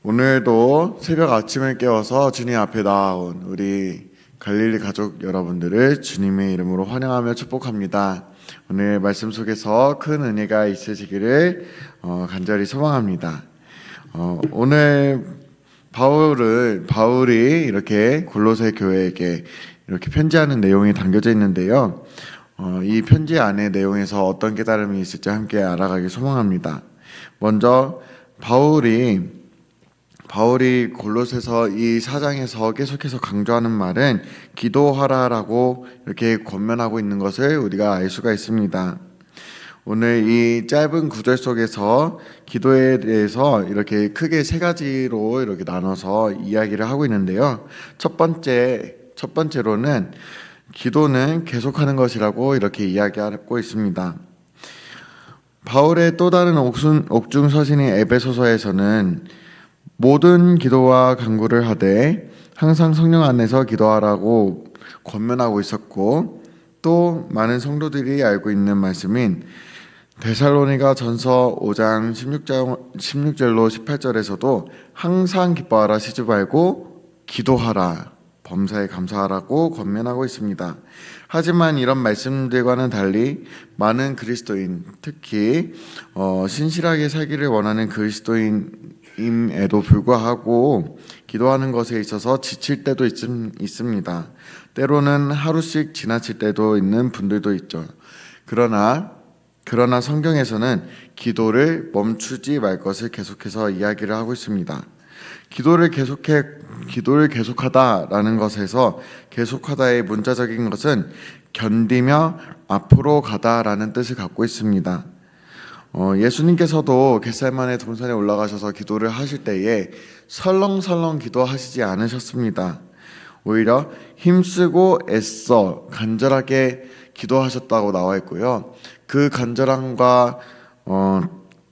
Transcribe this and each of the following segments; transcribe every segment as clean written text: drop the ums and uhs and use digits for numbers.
오늘도 새벽 아침을 깨워서 주님 앞에 나온 우리 갈릴리 가족 여러분들을 주님의 이름으로 환영하며 축복합니다. 오늘 말씀 속에서 큰 은혜가 있으시기를 간절히 소망합니다. 오늘 바울이 이렇게 골로새 교회에게 이렇게 편지하는 내용이 담겨져 있는데요. 이 편지 안의 내용에서 어떤 깨달음이 있을지 함께 알아가기 소망합니다. 먼저 바울이 골로새서 이 4장에서 계속해서 강조하는 말은 기도하라라고 이렇게 권면하고 있는 것을 우리가 알 수가 있습니다. 오늘 이 짧은 구절 속에서 기도에 대해서 이렇게 크게 세 가지로 이렇게 나눠서 이야기를 하고 있는데요. 첫 번째로는 기도는 계속하는 것이라고 이렇게 이야기하고 있습니다. 바울의 또 다른 옥중서신인 에베소서에서는 모든 기도와 간구를 하되 항상 성령 안에서 기도하라고 권면하고 있었고, 또 많은 성도들이 알고 있는 말씀인 데살로니가 전서 5장 16절로 18절에서도 항상 기뻐하라, 쉬지 말고 기도하라, 범사에 감사하라고 권면하고 있습니다. 하지만 이런 말씀들과는 달리 많은 그리스도인, 특히 신실하게 살기를 원하는 그리스도인임에도 불구하고 기도하는 것에 있어서 지칠 때도 있습니다. 때로는 하루씩 지나칠 때도 있는 분들도 있죠. 그러나 성경에서는 기도를 멈추지 말 것을 계속해서 이야기를 하고 있습니다. 기도를 계속하다라는 것에서 계속하다의 문자적인 것은 견디며 앞으로 가다라는 뜻을 갖고 있습니다. 예수님께서도 겟세마네 동산에 올라가셔서 기도를 하실 때에 설렁설렁 기도하시지 않으셨습니다. 오히려 힘쓰고 애써 간절하게 기도하셨다고 나와 있고요. 그 간절함과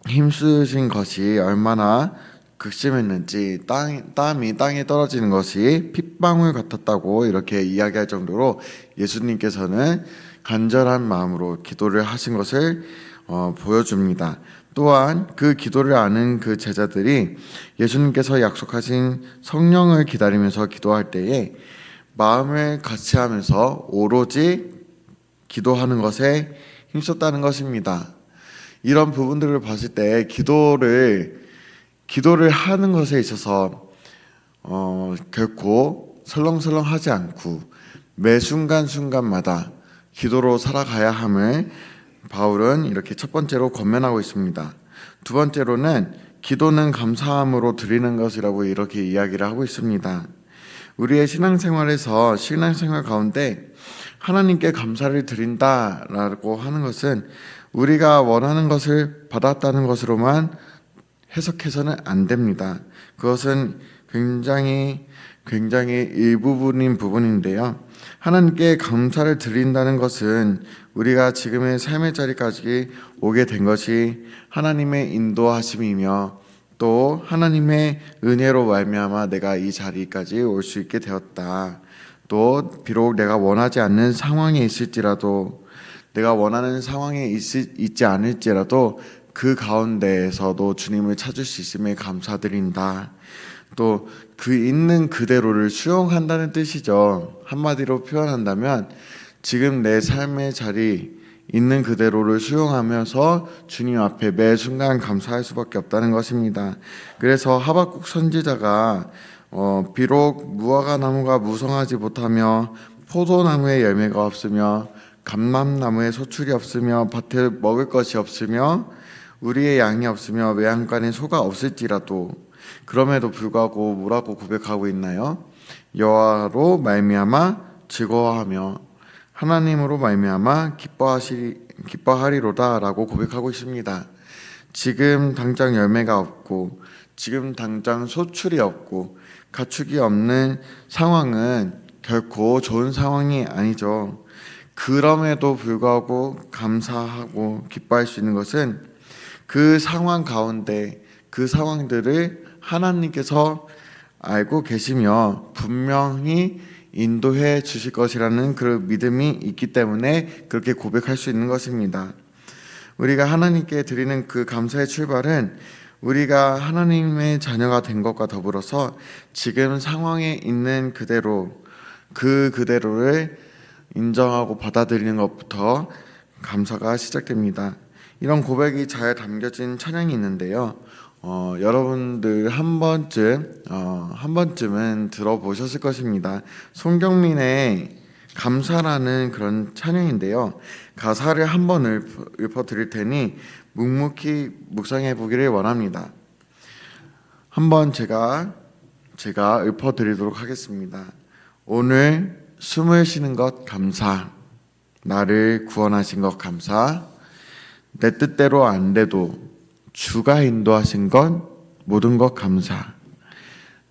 힘쓰신 것이 얼마나 극심했는지 땀이 땅에 떨어지는 것이 핏방울 같았다고 이렇게 이야기할 정도로 예수님께서는 간절한 마음으로 기도를 하신 것을 보여줍니다. 또한 그 기도를 아는 그 제자들이 예수님께서 약속하신 성령을 기다리면서 기도할 때에 마음을 같이 하면서 오로지 기도하는 것에 힘썼다는 것입니다. 이런 부분들을 봤을 때 기도를 하는 것에 있어서 결코 설렁설렁하지 않고 매 순간순간마다 기도로 살아가야 함을 바울은 이렇게 첫 번째로 권면하고 있습니다. 두 번째로는 기도는 감사함으로 드리는 것이라고 이렇게 이야기를 하고 있습니다. 우리의 신앙생활 가운데 하나님께 감사를 드린다라고 하는 것은 우리가 원하는 것을 받았다는 것으로만 해석해서는 안 됩니다. 그것은 굉장히 일부분인 부분인데요. 하나님께 감사를 드린다는 것은 우리가 지금의 삶의 자리까지 오게 된 것이 하나님의 인도하심이며, 또 하나님의 은혜로 말미암아 내가 이 자리까지 올 수 있게 되었다. 또 비록 내가 원하지 않는 상황에 있을지라도, 내가 원하는 상황에 있지 않을지라도 그 가운데에서도 주님을 찾을 수 있음에 감사드린다. 또 그 있는 그대로를 수용한다는 뜻이죠. 한마디로 표현한다면 지금 내 삶의 자리 있는 그대로를 수용하면서 주님 앞에 매 순간 감사할 수밖에 없다는 것입니다. 그래서 하박국 선지자가 비록 무화과 나무가 무성하지 못하며 포도나무에 열매가 없으며 감람나무에 소출이 없으며 밭에 먹을 것이 없으며 우리의 양이 없으며 외양간에 소가 없을지라도, 그럼에도 불구하고 뭐라고 고백하고 있나요? 여호와로 말미암아 즐거워하며 하나님으로 말미암아 기뻐하리로다라고 고백하고 있습니다. 지금 당장 열매가 없고 지금 당장 소출이 없고 가축이 없는 상황은 결코 좋은 상황이 아니죠. 그럼에도 불구하고 감사하고 기뻐할 수 있는 것은 그 상황 가운데 그 상황들을 하나님께서 알고 계시며 분명히 인도해 주실 것이라는 그 믿음이 있기 때문에 그렇게 고백할 수 있는 것입니다. 우리가 하나님께 드리는 그 감사의 출발은 우리가 하나님의 자녀가 된 것과 더불어서 지금 상황에 있는 그대로 그 그대로를 인정하고 받아들이는 것부터 감사가 시작됩니다. 이런 고백이 잘 담겨진 찬양이 있는데요. 여러분들 한 번쯤은 들어보셨을 것입니다. 손경민의 감사라는 그런 찬양인데요. 가사를 한번 읊어드릴 테니 묵묵히 묵상해 보기를 원합니다. 한번 제가 읊어드리도록 하겠습니다. 오늘 숨을 쉬는 것 감사, 나를 구원하신 것 감사, 내 뜻대로 안 돼도 주가 인도하신 것 모든 것 감사,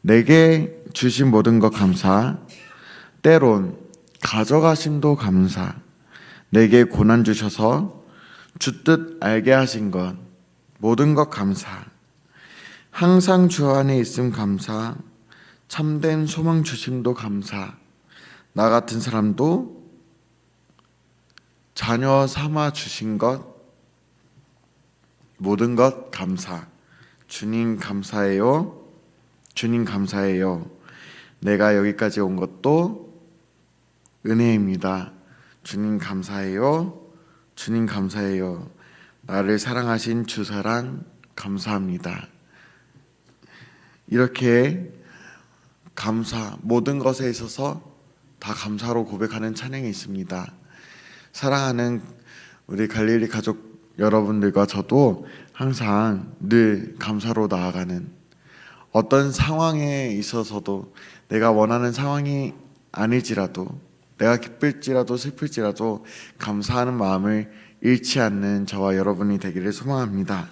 내게 주신 모든 것 감사, 때론 가져가심도 감사, 내게 고난 주셔서 주 뜻 알게 하신 것 모든 것 감사, 항상 주 안에 있음 감사, 참된 소망 주심도 감사, 나 같은 사람도 자녀 삼아 주신 것 모든 것 감사. 주님 감사해요. 주님 감사해요. 내가 여기까지 온 것도 은혜입니다. 주님 감사해요. 주님 감사해요. 나를 사랑하신 주 사랑 감사합니다. 이렇게 감사, 모든 것에 있어서 다 감사로 고백하는 찬양이 있습니다. 사랑하는 우리 갈릴리 가족 여러분들과 저도 항상 늘 감사로 나아가는, 어떤 상황에 있어서도 내가 원하는 상황이 아니지라도, 내가 기쁠지라도 슬플지라도 감사하는 마음을 잃지 않는 저와 여러분이 되기를 소망합니다.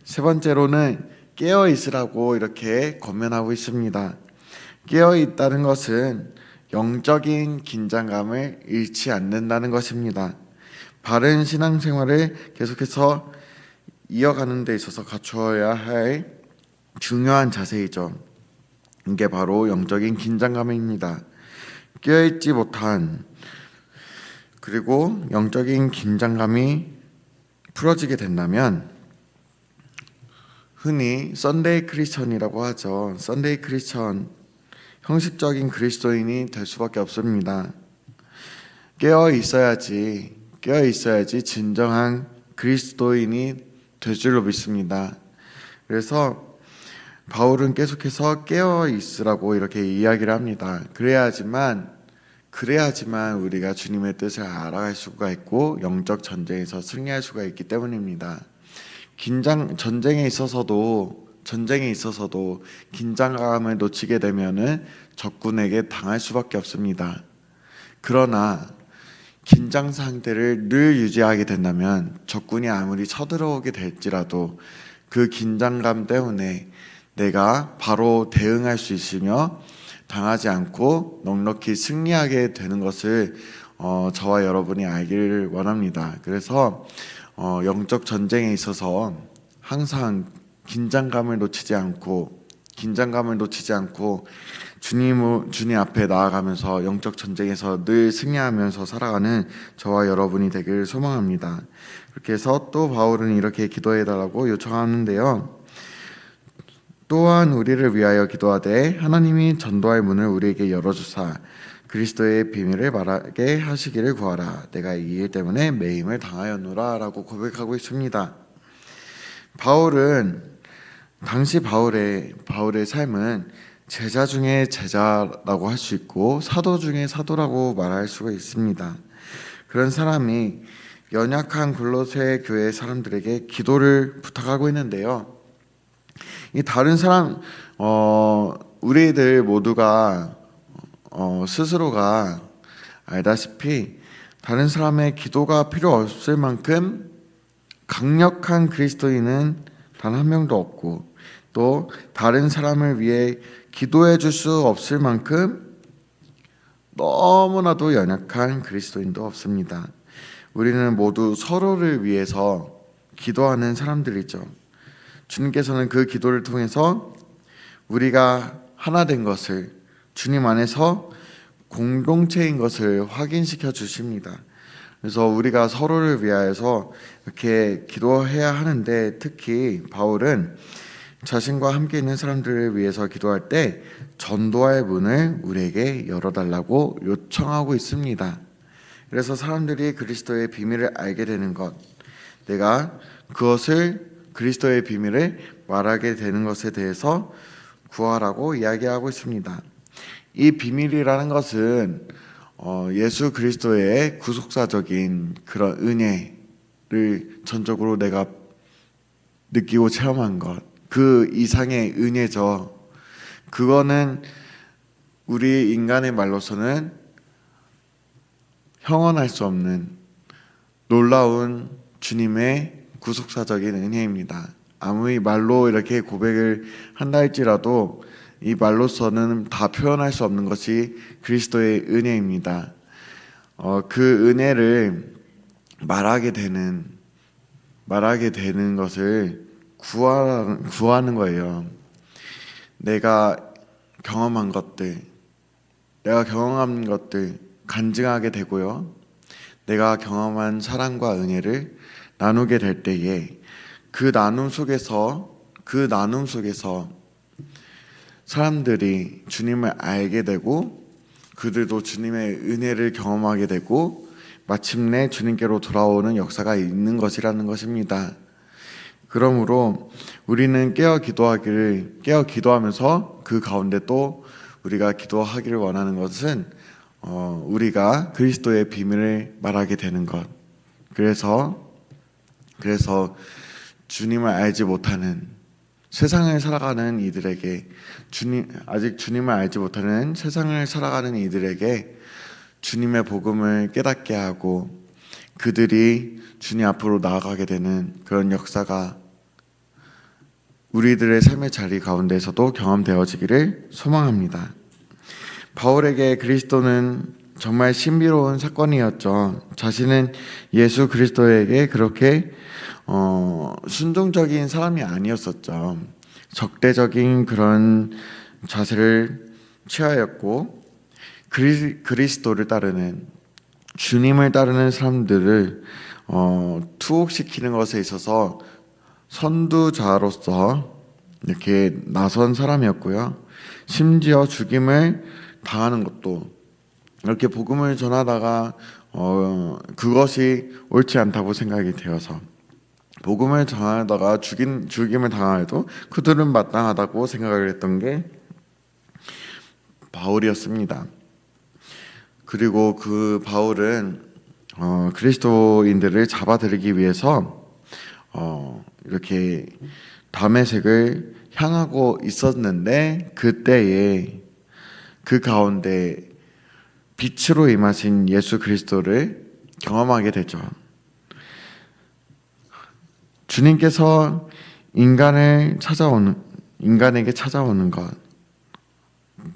세 번째로는 깨어 있으라고 이렇게 권면하고 있습니다. 깨어 있다는 것은 영적인 긴장감을 잃지 않는다는 것입니다. 바른 신앙생활을 계속해서 이어가는 데 있어서 갖추어야 할 중요한 자세이죠. 이게 바로 영적인 긴장감입니다. 깨어있지 못한, 그리고 영적인 긴장감이 풀어지게 된다면 흔히 썬데이 크리스천이라고 하죠. 썬데이 크리스천, 형식적인 그리스도인이 될 수밖에 없습니다. 깨어 있어야지 진정한 그리스도인이 될 줄로 믿습니다. 그래서 바울은 계속해서 깨어 있으라고 이렇게 이야기를 합니다. 그래야지만 우리가 주님의 뜻을 알아갈 수가 있고 영적 전쟁에서 승리할 수가 있기 때문입니다. 전쟁에 있어서도 긴장감을 놓치게 되면은 적군에게 당할 수밖에 없습니다. 그러나 긴장 상태를 늘 유지하게 된다면 적군이 아무리 쳐들어오게 될지라도 그 긴장감 때문에 내가 바로 대응할 수 있으며 당하지 않고 넉넉히 승리하게 되는 것을 저와 여러분이 알기를 원합니다. 그래서 영적 전쟁에 있어서 항상 긴장감을 놓치지 않고 주님 앞에 나아가면서 영적 전쟁에서 늘 승리하면서 살아가는 저와 여러분이 되길 소망합니다. 그렇게 해서 또 바울은 이렇게 기도해달라고 요청하는데요. 또한 우리를 위하여 기도하되 하나님이 전도할 문을 우리에게 열어주사 그리스도의 비밀을 말하게 하시기를 구하라. 내가 이 일 때문에 매임을 당하였노라 라고 고백하고 있습니다. 당시 바울의 삶은 제자 중에 제자라고 할 수 있고 사도 중에 사도라고 말할 수가 있습니다. 그런 사람이 연약한 골로새 교회 사람들에게 기도를 부탁하고 있는데요. 이 다른 사람, 우리들 모두가 스스로가 알다시피 다른 사람의 기도가 필요 없을 만큼 강력한 그리스도인은 단 한 명도 없고, 또 다른 사람을 위해 기도해 줄 수 없을 만큼 너무나도 연약한 그리스도인도 없습니다. 우리는 모두 서로를 위해서 기도하는 사람들이죠. 주님께서는 그 기도를 통해서 우리가 하나 된 것을, 주님 안에서 공동체인 것을 확인시켜 주십니다. 그래서 우리가 서로를 위하여서 이렇게 기도해야 하는데, 특히 바울은 자신과 함께 있는 사람들을 위해서 기도할 때 전도할 문을 우리에게 열어달라고 요청하고 있습니다. 그래서 사람들이 그리스도의 비밀을 알게 되는 것, 내가 그리스도의 비밀을 말하게 되는 것에 대해서 구하라고 이야기하고 있습니다. 이 비밀이라는 것은 예수 그리스도의 구속사적인 그런 은혜를 전적으로 내가 느끼고 체험한 것, 그 이상의 은혜죠. 그거는 우리 인간의 말로서는 형언할 수 없는 놀라운 주님의 구속사적인 은혜입니다. 아무리 말로 이렇게 고백을 한다 할지라도 이 말로서는 다 표현할 수 없는 것이 그리스도의 은혜입니다. 그 은혜를 말하게 되는 것을 구하는 거예요. 내가 경험한 것들 간증하게 되고요. 내가 경험한 사랑과 은혜를 나누게 될 때에 그 나눔 속에서 사람들이 주님을 알게 되고 그들도 주님의 은혜를 경험하게 되고 마침내 주님께로 돌아오는 역사가 있는 것이라는 것입니다. 그러므로 우리는 깨어 기도하면서 그 가운데 또 우리가 기도하기를 원하는 것은 우리가 그리스도의 비밀을 말하게 되는 것. 그래서 주님을 알지 못하는 세상을 살아가는 이들에게 아직 주님을 알지 못하는 세상을 살아가는 이들에게 주님의 복음을 깨닫게 하고 그들이 주님 앞으로 나아가게 되는 그런 역사가 우리들의 삶의 자리 가운데서도 경험되어지기를 소망합니다. 바울에게 그리스도는 정말 신비로운 사건이었죠. 자신은 예수 그리스도에게 그렇게 순종적인 사람이 아니었었죠. 적대적인 그런 자세를 취하였고 그리스도를 따르는 주님을 따르는 사람들을 투옥시키는 것에 있어서 선두자로서 이렇게 나선 사람이었고요. 심지어 죽임을 당하는 것도 이렇게 복음을 전하다가 그것이 옳지 않다고 생각이 되어서 복음을 전하다가 죽임을 당하여도 그들은 마땅하다고 생각을 했던 게 바울이었습니다. 그리고 그 바울은 그리스도인들을 잡아들이기 위해서 이렇게 다메섹을 향하고 있었는데 그때에 그 가운데 빛으로 임하신 예수 그리스도를 경험하게 되죠. 주님께서 인간에게 찾아오는 것,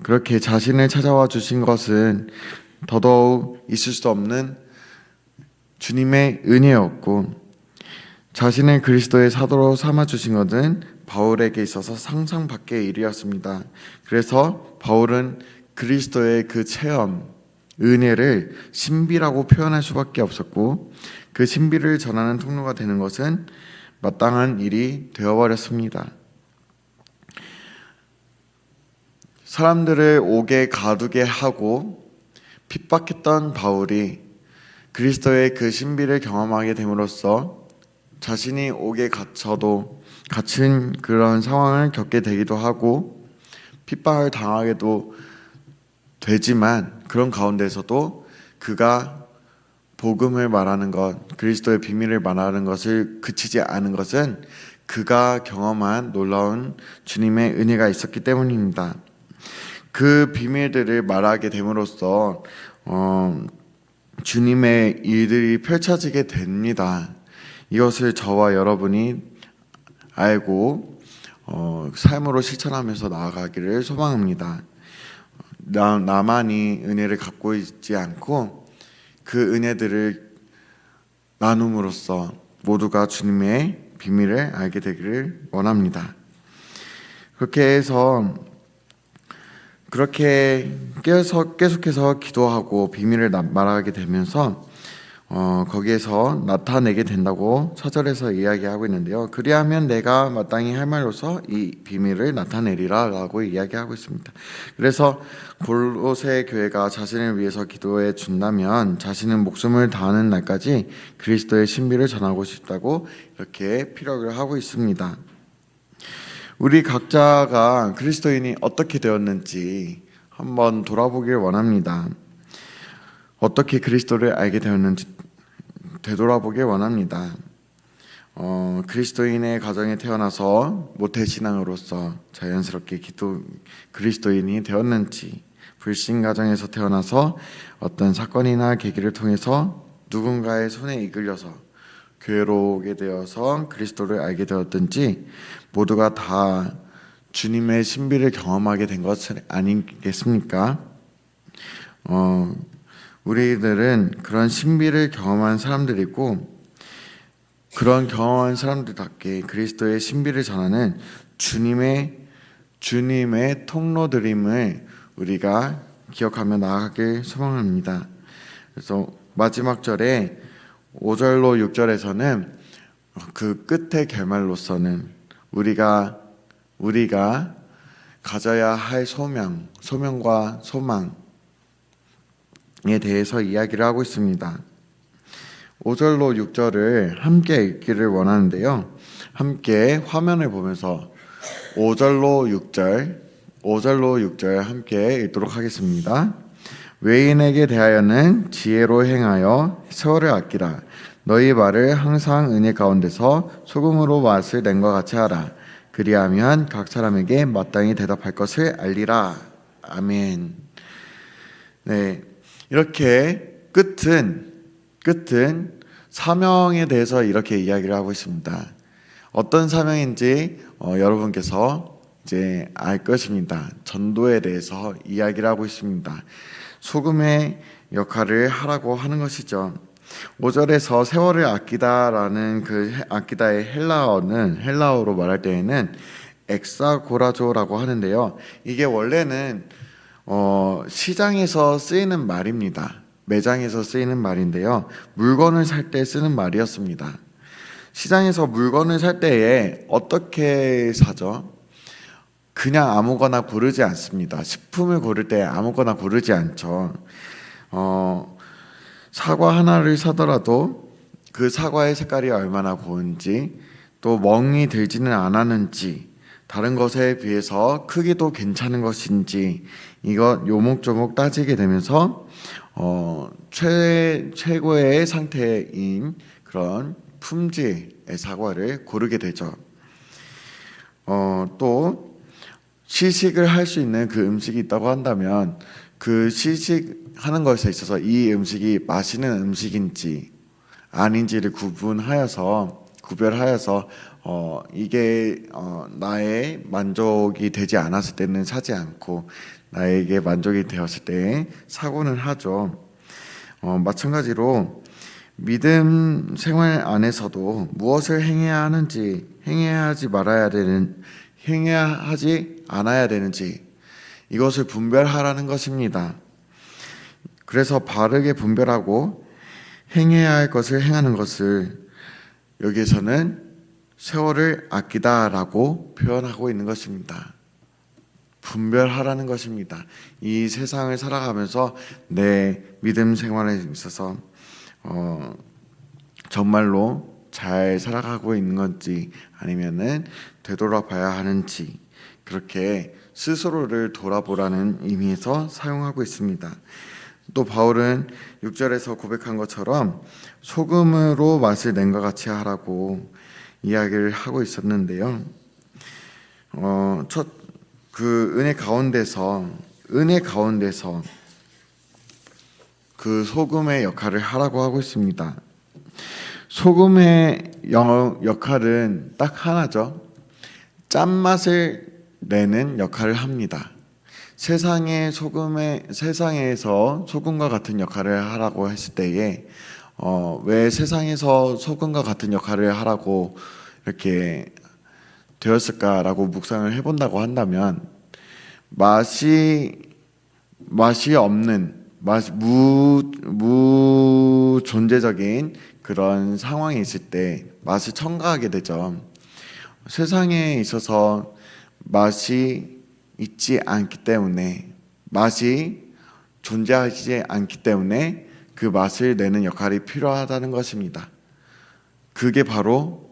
그렇게 자신을 찾아와 주신 것은 더더욱 있을 수 없는 주님의 은혜였고, 자신을 그리스도의 사도로 삼아 주신 것은 바울에게 있어서 상상 밖의 일이었습니다. 그래서 바울은 그리스도의 그 체험, 은혜를 신비라고 표현할 수밖에 없었고, 그 신비를 전하는 통로가 되는 것은 마땅한 일이 되어버렸습니다. 사람들을 옥에 가두게 하고 핍박했던 바울이 그리스도의 그 신비를 경험하게 됨으로써 자신이 옥에 갇힌 그런 상황을 겪게 되기도 하고 핍박을 당하게도 되지만, 그런 가운데서도 그가 복음을 말하는 것, 그리스도의 비밀을 말하는 것을 그치지 않은 것은 그가 경험한 놀라운 주님의 은혜가 있었기 때문입니다. 그 비밀들을 말하게 됨으로써 주님의 일들이 펼쳐지게 됩니다. 이것을 저와 여러분이 알고 삶으로 실천하면서 나아가기를 소망합니다. 나만이 은혜를 갖고 있지 않고 그 은혜들을 나눔으로써 모두가 주님의 비밀을 알게 되기를 원합니다. 그렇게 해서 그렇게 계속해서 기도하고 비밀을 말하게 되면서 거기에서 나타내게 된다고 4절에서 이야기하고 있는데요. 그리하면 내가 마땅히 할 말로서 이 비밀을 나타내리라 라고 이야기하고 있습니다. 그래서 골로새 교회가 자신을 위해서 기도해 준다면 자신은 목숨을 다하는 날까지 그리스도의 신비를 전하고 싶다고 이렇게 피력을 하고 있습니다. 우리 각자가 그리스도인이 어떻게 되었는지 한번 돌아보길 원합니다. 어떻게 그리스도를 알게 되었는지 되돌아보길 원합니다. 그리스도인의 가정에 태어나서 모태신앙으로서 자연스럽게 그리스도인이 되었는지, 불신 가정에서 태어나서 어떤 사건이나 계기를 통해서 누군가의 손에 이끌려서 교회로 오게 되어서 그리스도를 알게 되었든지 모두가 다 주님의 신비를 경험하게 된 것 아니겠습니까? 우리들은 그런 신비를 경험한 사람들이고 그런 경험한 사람들답게 그리스도의 신비를 전하는 주님의 통로들임을 우리가 기억하며 나아가길 소망합니다. 그래서 마지막 절에 5절로 6절에서는 그 끝의 결말로서는 우리가 가져야 할 소명과 소망 에 대해서 이야기를 하고 있습니다. 5절로 6절을 함께 읽기를 원하는데요. 함께 화면을 보면서 5절로 6절 함께 읽도록 하겠습니다. 외인에게 대하여는 지혜로 행하여 세월을 아끼라. 너희 말을 항상 은혜 가운데서 소금으로 맛을 낸 것 같이 하라. 그리하면 각 사람에게 마땅히 대답할 것을 알리라. 아멘. 네. 이렇게 끝은 사명에 대해서 이렇게 이야기를 하고 있습니다. 어떤 사명인지 여러분께서 이제 알 것입니다. 전도에 대해서 이야기를 하고 있습니다. 소금의 역할을 하라고 하는 것이죠. 5절에서 세월을 아끼다라는 그 아끼다의 헬라어로 말할 때에는 엑사고라조라고 하는데요. 이게 원래는 시장에서 쓰이는 말입니다. 매장에서 쓰이는 말인데요. 물건을 살 때 쓰는 말이었습니다. 시장에서 물건을 살 때에 어떻게 사죠? 그냥 아무거나 고르지 않습니다. 식품을 고를 때 아무거나 고르지 않죠. 사과 하나를 사더라도 그 사과의 색깔이 얼마나 고운지, 또 멍이 들지는 않았는지, 다른 것에 비해서 크기도 괜찮은 것인지 이것 요목조목 따지게 되면서 최고의 상태인 그런 품질의 사과를 고르게 되죠. 또 시식을 할 수 있는 그 음식이 있다고 한다면 그 시식하는 것에 있어서 이 음식이 맛있는 음식인지 아닌지를 구별하여서 이게 나의 만족이 되지 않았을 때는 사지 않고 나에게 만족이 되었을 때 사고는 하죠. 마찬가지로 믿음 생활 안에서도 무엇을 행해야 하는지, 행해야 하지 않아야 되는지 이것을 분별하라는 것입니다. 그래서 바르게 분별하고 행해야 할 것을 행하는 것을 여기에서는 세월을 아끼다라고 표현하고 있는 것입니다. 분별하라는 것입니다. 이 세상을 살아가면서 내 믿음 생활에 있어서 정말로 잘 살아가고 있는 건지 아니면은 되돌아봐야 하는지 그렇게 스스로를 돌아보라는 의미에서 사용하고 있습니다. 또 바울은 6절에서 고백한 것처럼 소금으로 맛을 낸 것 같이 하라고 이야기를 하고 있었는데요. 그 은혜 가운데서 그 소금의 역할을 하라고 하고 있습니다. 소금의 역할은 딱 하나죠. 짠맛을 내는 역할을 합니다. 세상에서 소금과 같은 역할을 하라고 했을 때에 왜 세상에서 소금과 같은 역할을 하라고 이렇게 되었을까라고 묵상을 해본다고 한다면 맛이 없는 무존재적인 그런 상황이 있을 때 맛을 첨가하게 되죠. 세상에 있어서 맛이 있지 않기 때문에, 맛이 존재하지 않기 때문에 그 맛을 내는 역할이 필요하다는 것입니다. 그게 바로,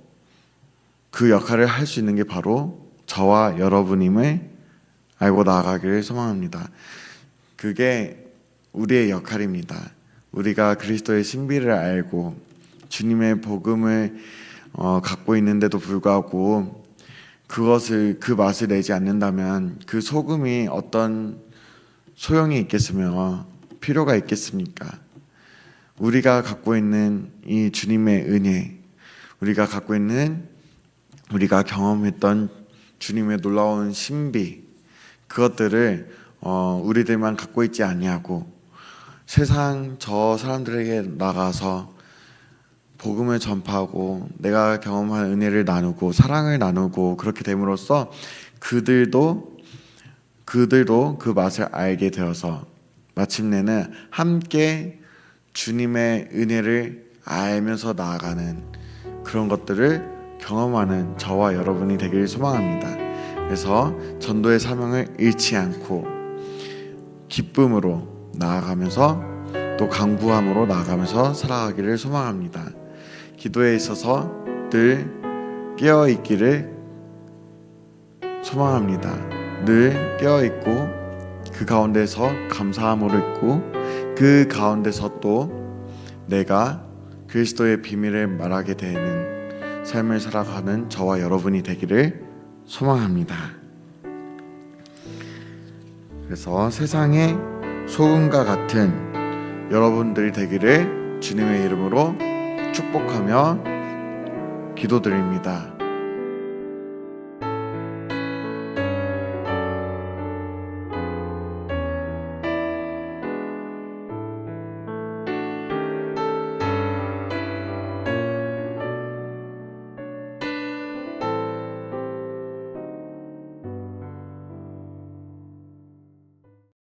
그 역할을 할 수 있는 게 바로 저와 여러분임을 알고 나아가기를 소망합니다. 그게 우리의 역할입니다. 우리가 그리스도의 신비를 알고 주님의 복음을 갖고 있는데도 불구하고 그 맛을 내지 않는다면 그 소금이 어떤 소용이 있겠으며 필요가 있겠습니까? 우리가 갖고 있는 이 주님의 은혜, 우리가 갖고 있는, 우리가 경험했던 주님의 놀라운 신비, 그것들을 우리들만 갖고 있지 아니하고 세상 저 사람들에게 나가서 복음을 전파하고 내가 경험한 은혜를 나누고 사랑을 나누고 그렇게 됨으로써 그들도 그 맛을 알게 되어서 마침내는 함께 주님의 은혜를 알면서 나아가는 그런 것들을 경험하는 저와 여러분이 되길 소망합니다. 그래서 전도의 사명을 잃지 않고 기쁨으로 나아가면서 또 강구함으로 나아가면서 살아가기를 소망합니다. 기도에 있어서 늘 깨어 있기를 소망합니다. 늘 깨어 있고 그 가운데서 감사함으로 있고 그 가운데서 또 내가 그리스도의 비밀을 말하게 되는 삶을 살아가는 저와 여러분이 되기를 소망합니다. 그래서 세상의 소금과 같은 여러분들이 되기를 주님의 이름으로 축복하며 기도드립니다.